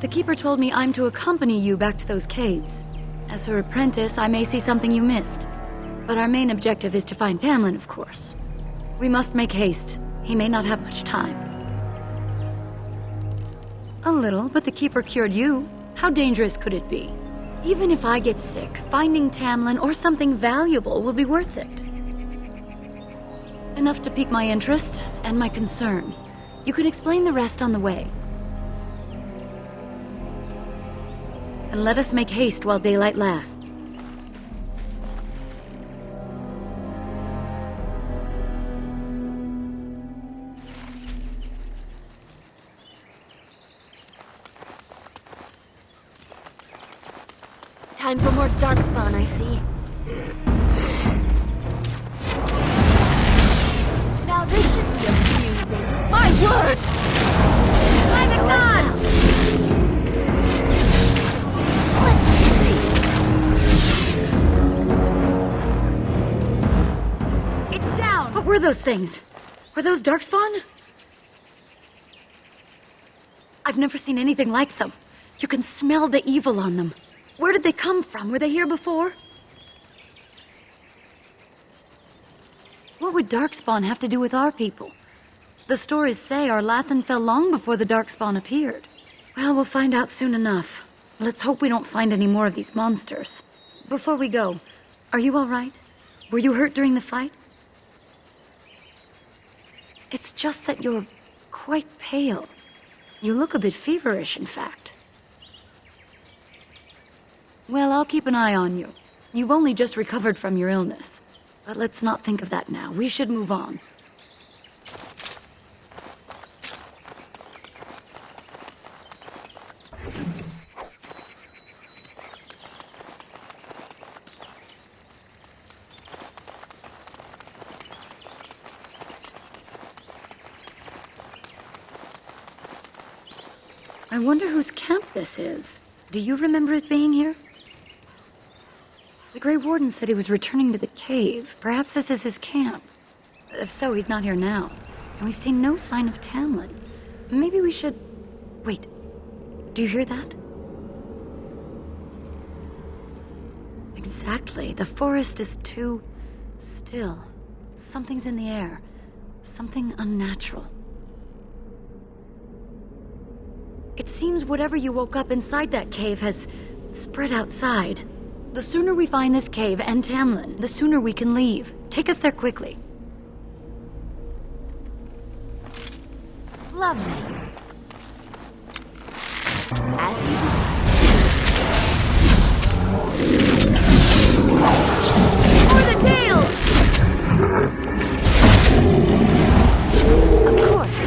The Keeper told me I'm to accompany you back to those caves. As her apprentice, I may see something you missed. But our main objective is to find Tamlin, of course. We must make haste. He may not have much time. A little, but the Keeper cured you. How dangerous could it be? Even if I get sick, finding Tamlin or something valuable will be worth it. Enough to pique my interest and my concern. You can explain the rest on the way. And let us make haste while daylight lasts. Time for more darkspawn, I see. Now this should be amusing. My word! By the gods! Let's see. It's down! What were those things? Were those darkspawn? I've never seen anything like them. You can smell the evil on them. Where did they come from? Were they here before? What would Darkspawn have to do with our people? The stories say our Lathan fell long before the Darkspawn appeared. Well, we'll find out soon enough. Let's hope we don't find any more of these monsters. Before we go, are you all right? Were you hurt during the fight? It's just that you're quite pale. You look a bit feverish, in fact. Well, I'll keep an eye on you. You've only just recovered from your illness. But let's not think of that now. We should move on. I wonder whose camp this is. Do you remember it being here? The Grey Warden said he was returning to the cave. Perhaps this is his camp. If so, he's not here now. And we've seen no sign of Tamlin. Maybe we should... Wait. Do you hear that? Exactly. The forest is too... still. Something's in the air. Something unnatural. It seems whatever you woke up inside that cave has spread outside. The sooner we find this cave and Tamlin, the sooner we can leave. Take us there quickly. Lovely. As you desire. For the tails! Of course.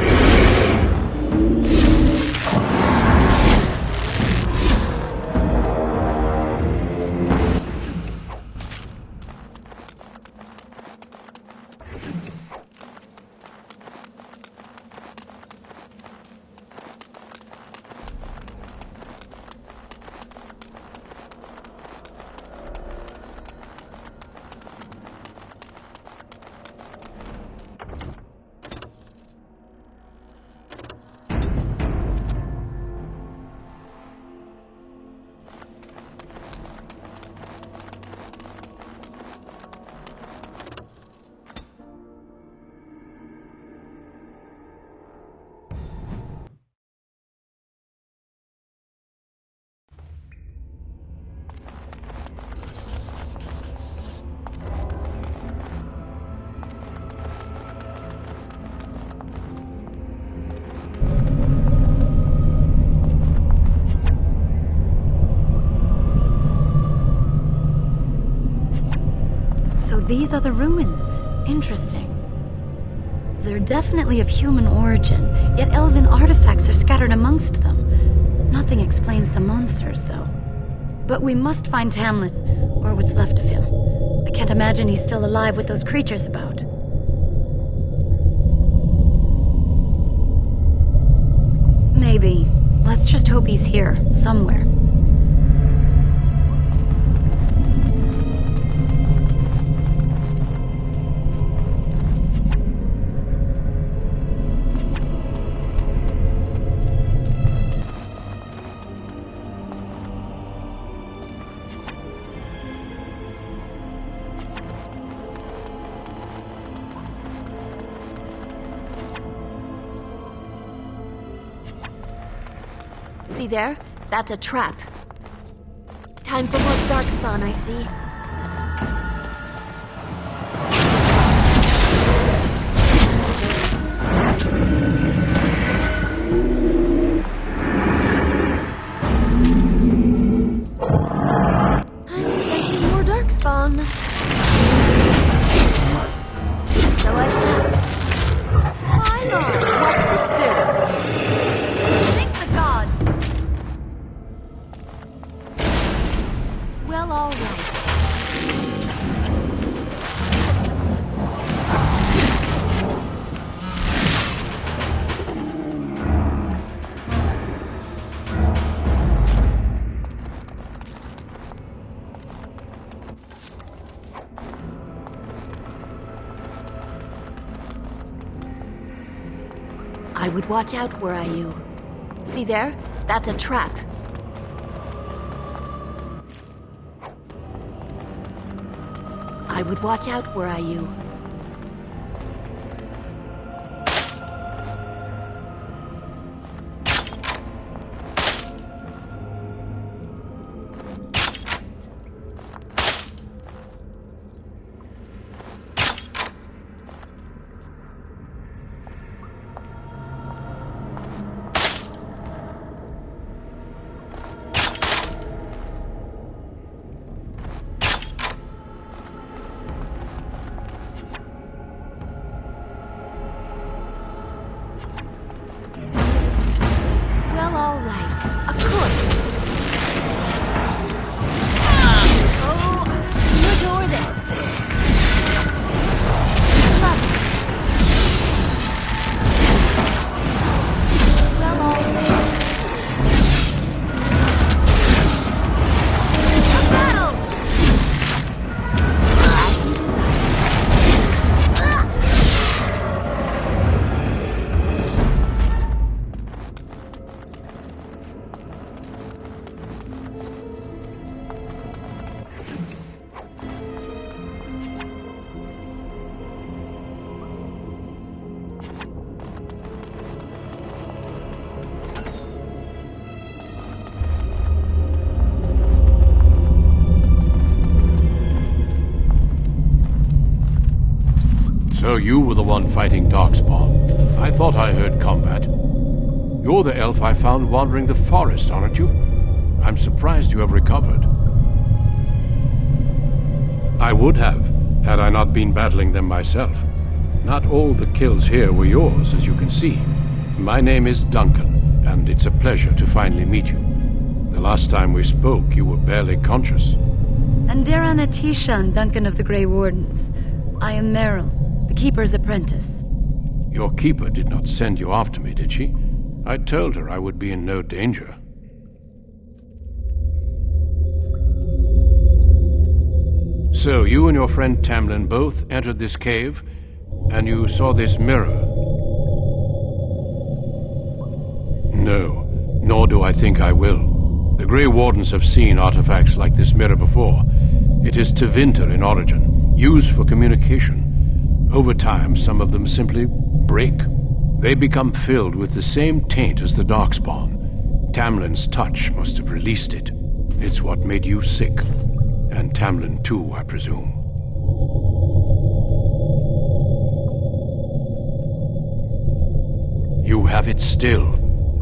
So these are the ruins. Interesting. They're definitely of human origin, yet elven artifacts are scattered amongst them. Nothing explains the monsters, though. But we must find Tamlin, or what's left of him. I can't imagine he's still alive with those creatures about. Maybe. Let's just hope he's here, somewhere. See there? That's a trap. Time for more darkspawn, I see. I'm sensing more darkspawn. So I shall. I know what to do. Thank the gods! Well, all right. I would watch out, were I you. See there? That's a trap. I would watch out, were I you. Well, all right. Of course. Oh, you adore this. Love it. Well, all right. A battle! As you desire. So you were the one fighting Darkspawn. I thought I heard combat. You're the elf I found wandering the forest, aren't you? I'm surprised you have recovered. I would have, had I not been battling them myself. Not all the kills here were yours, as you can see. My name is Duncan, and it's a pleasure to finally meet you. The last time we spoke, you were barely conscious. Andarana Tishan, Duncan of the Grey Wardens. I am Meryl, the Keeper's apprentice. Your keeper did not send you after me, did she? I told her I would be in no danger. So, you and your friend Tamlin both entered this cave, and you saw this mirror? No, nor do I think I will. The Grey Wardens have seen artifacts like this mirror before. It is Tevinter in origin, used for communication. Over time, some of them simply break. They become filled with the same taint as the Darkspawn. Tamlin's touch must have released it. It's what made you sick. And Tamlin too, I presume. You have it still,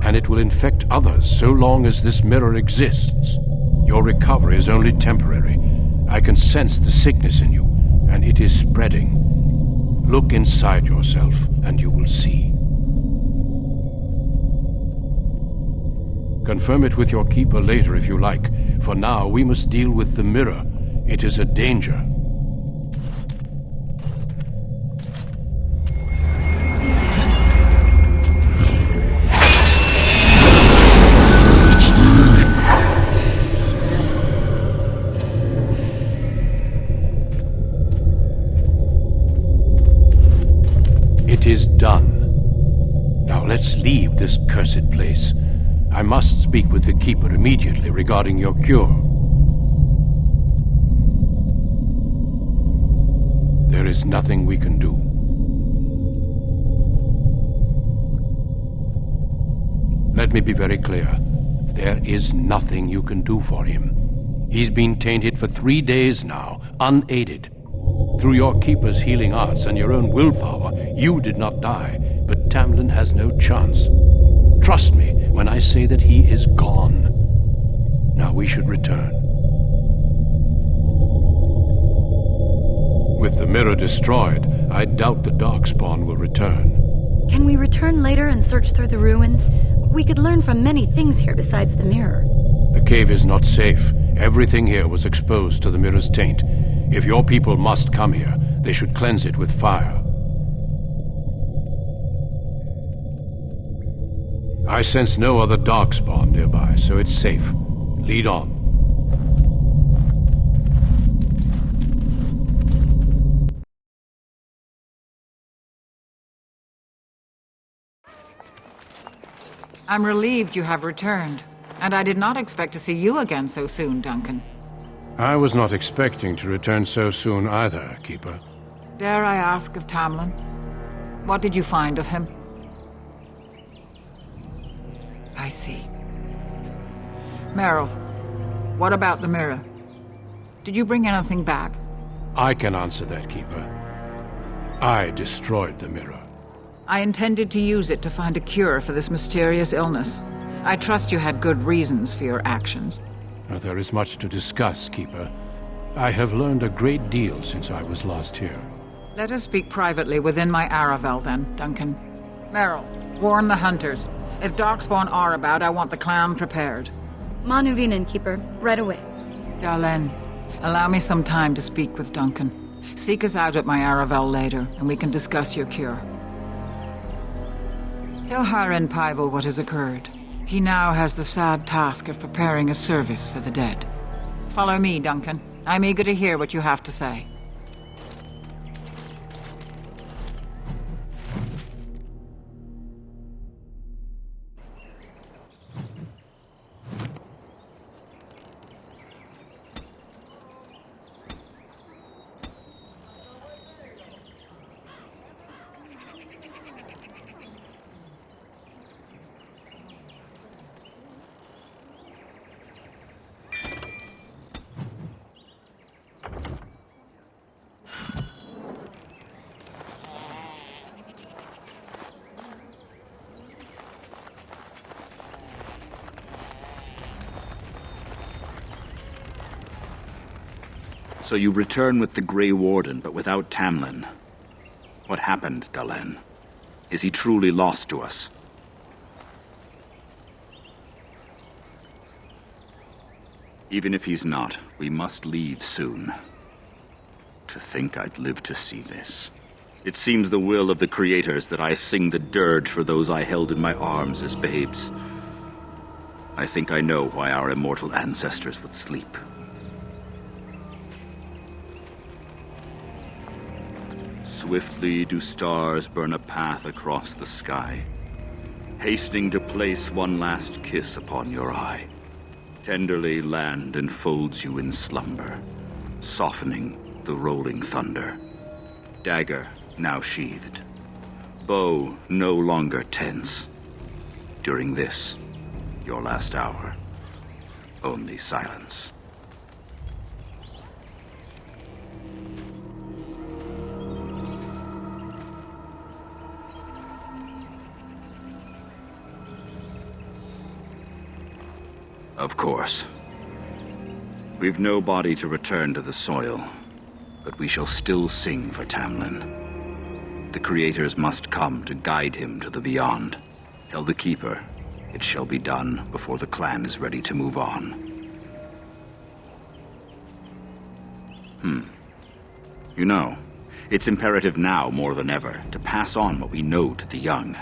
and it will infect others so long as this mirror exists. Your recovery is only temporary. I can sense the sickness in you, and it is spreading. Look inside yourself, and you will see. Confirm it with your keeper later if you like. For now, we must deal with the mirror. It is a danger. It is done. Now let's leave this cursed place. I must speak with the Keeper immediately regarding your cure. There is nothing we can do. Let me be very clear. There is nothing you can do for him. He's been tainted for 3 days now, unaided. Through your Keeper's healing arts and your own willpower, you did not die, but Tamlin has no chance. Trust me when I say that he is gone. Now we should return. With the mirror destroyed, I doubt the Darkspawn will return. Can we return later and search through the ruins? We could learn from many things here besides the mirror. The cave is not safe. Everything here was exposed to the mirror's taint. If your people must come here, they should cleanse it with fire. I sense no other Darkspawn nearby, so it's safe. Lead on. I'm relieved you have returned, and I did not expect to see you again so soon, Duncan. I was not expecting to return so soon either, Keeper. Dare I ask of Tamlin? What did you find of him? I see. Meryl, what about the mirror? Did you bring anything back? I can answer that, Keeper. I destroyed the mirror. I intended to use it to find a cure for this mysterious illness. I trust you had good reasons for your actions. There is much to discuss, Keeper. I have learned a great deal since I was last here. Let us speak privately within my Aravel, then, Duncan. Meryl, warn the hunters. If Darkspawn are about, I want the clan prepared. Manuvinen, Keeper. Right away. Dalen, allow me some time to speak with Duncan. Seek us out at my Aravel later, and we can discuss your cure. Tell Hiren Paival what has occurred. He now has the sad task of preparing a service for the dead. Follow me, Duncan. I'm eager to hear what you have to say. So you return with the Grey Warden, but without Tamlin. What happened, Dalen? Is he truly lost to us? Even if he's not, we must leave soon. To think I'd live to see this. It seems the will of the Creators that I sing the dirge for those I held in my arms as babes. I think I know why our immortal ancestors would sleep. Swiftly do stars burn a path across the sky, hastening to place one last kiss upon your eye. Tenderly land enfolds you in slumber, softening the rolling thunder. Dagger now sheathed, bow no longer tense. During this, your last hour, only silence. Of course. We've no body to return to the soil, but we shall still sing for Tamlin. The Creators must come to guide him to the beyond. Tell the Keeper it shall be done before the clan is ready to move on. You know, it's imperative now more than ever to pass on what we know to the young.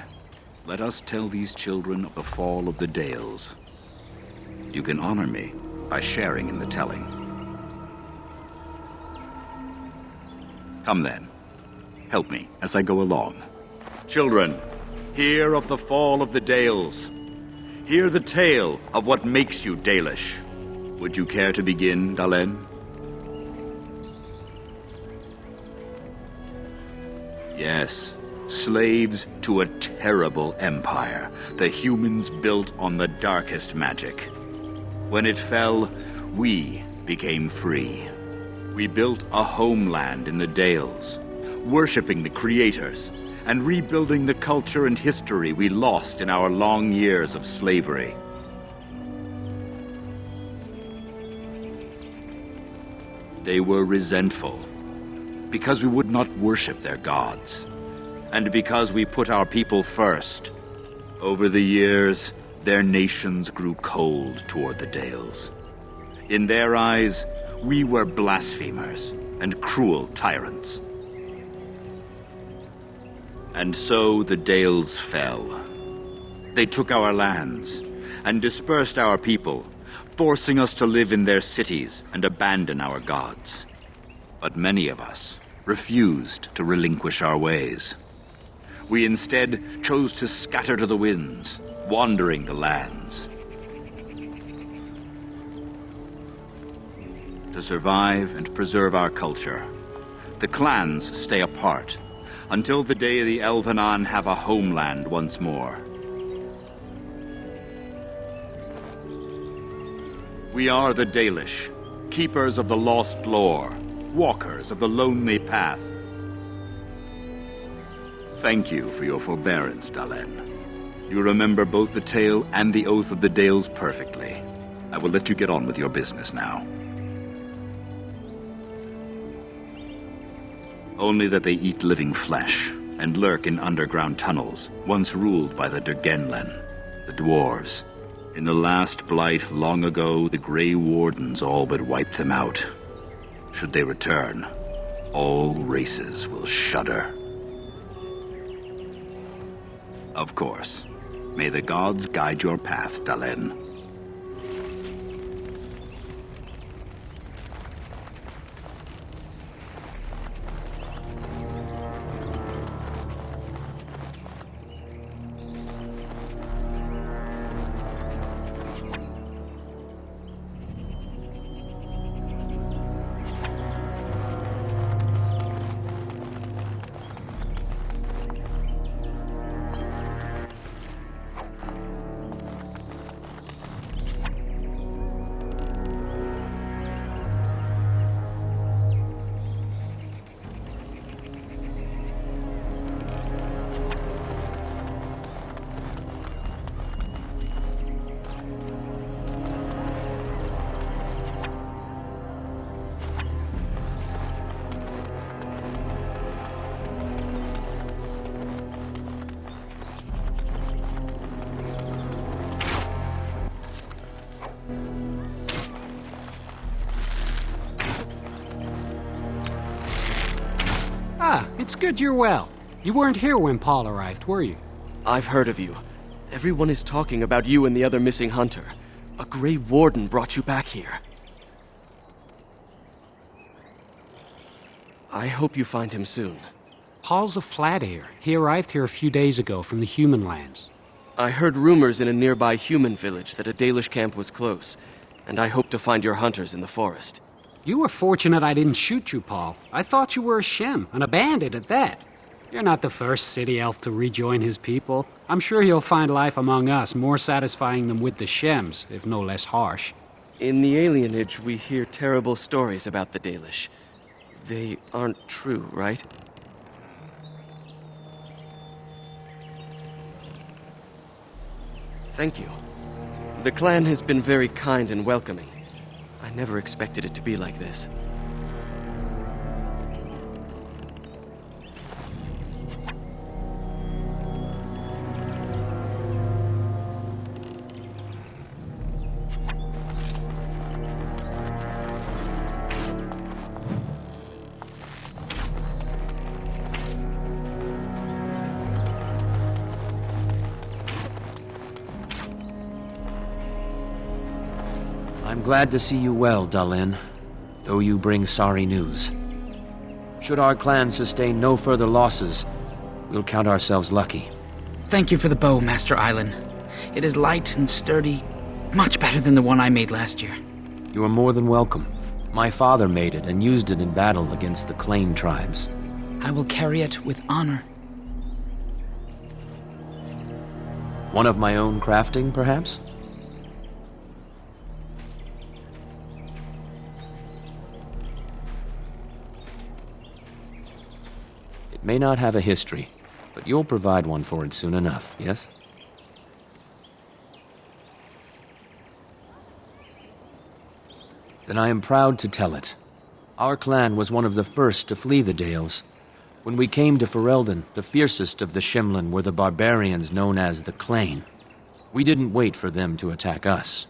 Let us tell these children of the fall of the Dales. You can honor me by sharing in the telling. Come then. Help me as I go along. Children, hear of the fall of the Dales. Hear the tale of what makes you Dalish. Would you care to begin, Dalen? Yes. Slaves to a terrible empire the humans built on the darkest magic. When it fell, we became free. We built a homeland in the Dales, worshipping the creators and rebuilding the culture and history we lost in our long years of slavery. They were resentful because we would not worship their gods, and because we put our people first. Over the years, their nations grew cold toward the Dales. In their eyes, we were blasphemers and cruel tyrants. And so the Dales fell. They took our lands and dispersed our people, forcing us to live in their cities and abandon our gods. But many of us refused to relinquish our ways. We instead chose to scatter to the winds, wandering the lands. To survive and preserve our culture, the clans stay apart until the day the Elvenan have a homeland once more. We are the Dalish, keepers of the lost lore, walkers of the lonely path. Thank you for your forbearance, Dalen. You remember both the tale and the oath of the Dales perfectly. I will let you get on with your business now. Only that they eat living flesh and lurk in underground tunnels, once ruled by the Dergenlen, the dwarves. In the last blight long ago, the Grey Wardens all but wiped them out. Should they return, all races will shudder. Of course. May the gods guide your path, Dalen. Ah, it's good you're well. You weren't here when Paul arrived, were you? I've heard of you. Everyone is talking about you and the other missing hunter. A Grey Warden brought you back here. I hope you find him soon. Paul's a flat air. He arrived here a few days ago from the human lands. I heard rumors in a nearby human village that a Dalish camp was close, and I hope to find your hunters in the forest. You were fortunate I didn't shoot you, Paul. I thought you were a Shem, and a bandit at that. You're not the first city elf to rejoin his people. I'm sure he'll find life among us more satisfying than with the Shems, if no less harsh. In the alienage, we hear terrible stories about the Dalish. They aren't true, right? Thank you. The clan has been very kind and welcoming. I never expected it to be like this. I'm glad to see you well, Dalen, though you bring sorry news. Should our clan sustain no further losses, we'll count ourselves lucky. Thank you for the bow, Master Island. It is light and sturdy, much better than the one I made last year. You are more than welcome. My father made it and used it in battle against the Clane tribes. I will carry it with honor. One of my own crafting, perhaps? It may not have a history, but you'll provide one for it soon enough, yes? Then I am proud to tell it. Our clan was one of the first to flee the Dales. When we came to Ferelden, the fiercest of the Shimlin were the barbarians known as the Clane. We didn't wait for them to attack us.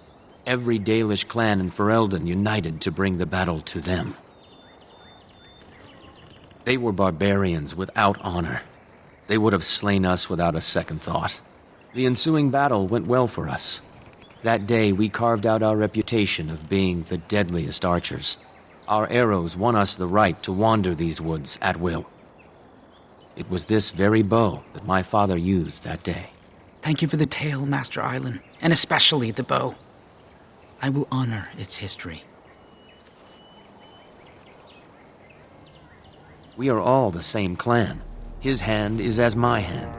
Every Dalish clan in Ferelden united to bring the battle to them. They were barbarians without honor. They would have slain us without a second thought. The ensuing battle went well for us. That day, we carved out our reputation of being the deadliest archers. Our arrows won us the right to wander these woods at will. It was this very bow that my father used that day. Thank you for the tale, Master Island, and especially the bow. I will honor its history. We are all the same clan. His hand is as my hand.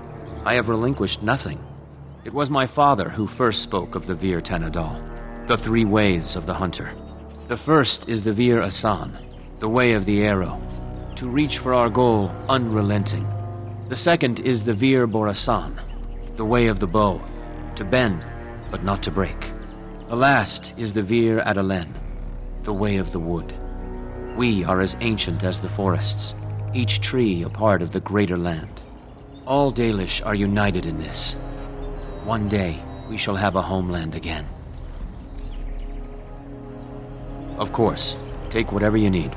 I have relinquished nothing. It was my father who first spoke of the Vir Tanadal, the three ways of the hunter. The first is the Vir Asan, the way of the arrow, to reach for our goal unrelenting. The second is the Vir Borasan, the way of the bow, to bend but not to break. The last is the Vir Adalen, the way of the wood. We are as ancient as the forests, each tree a part of the greater land. All Dalish are united in this. One day, we shall have a homeland again. Of course, take whatever you need.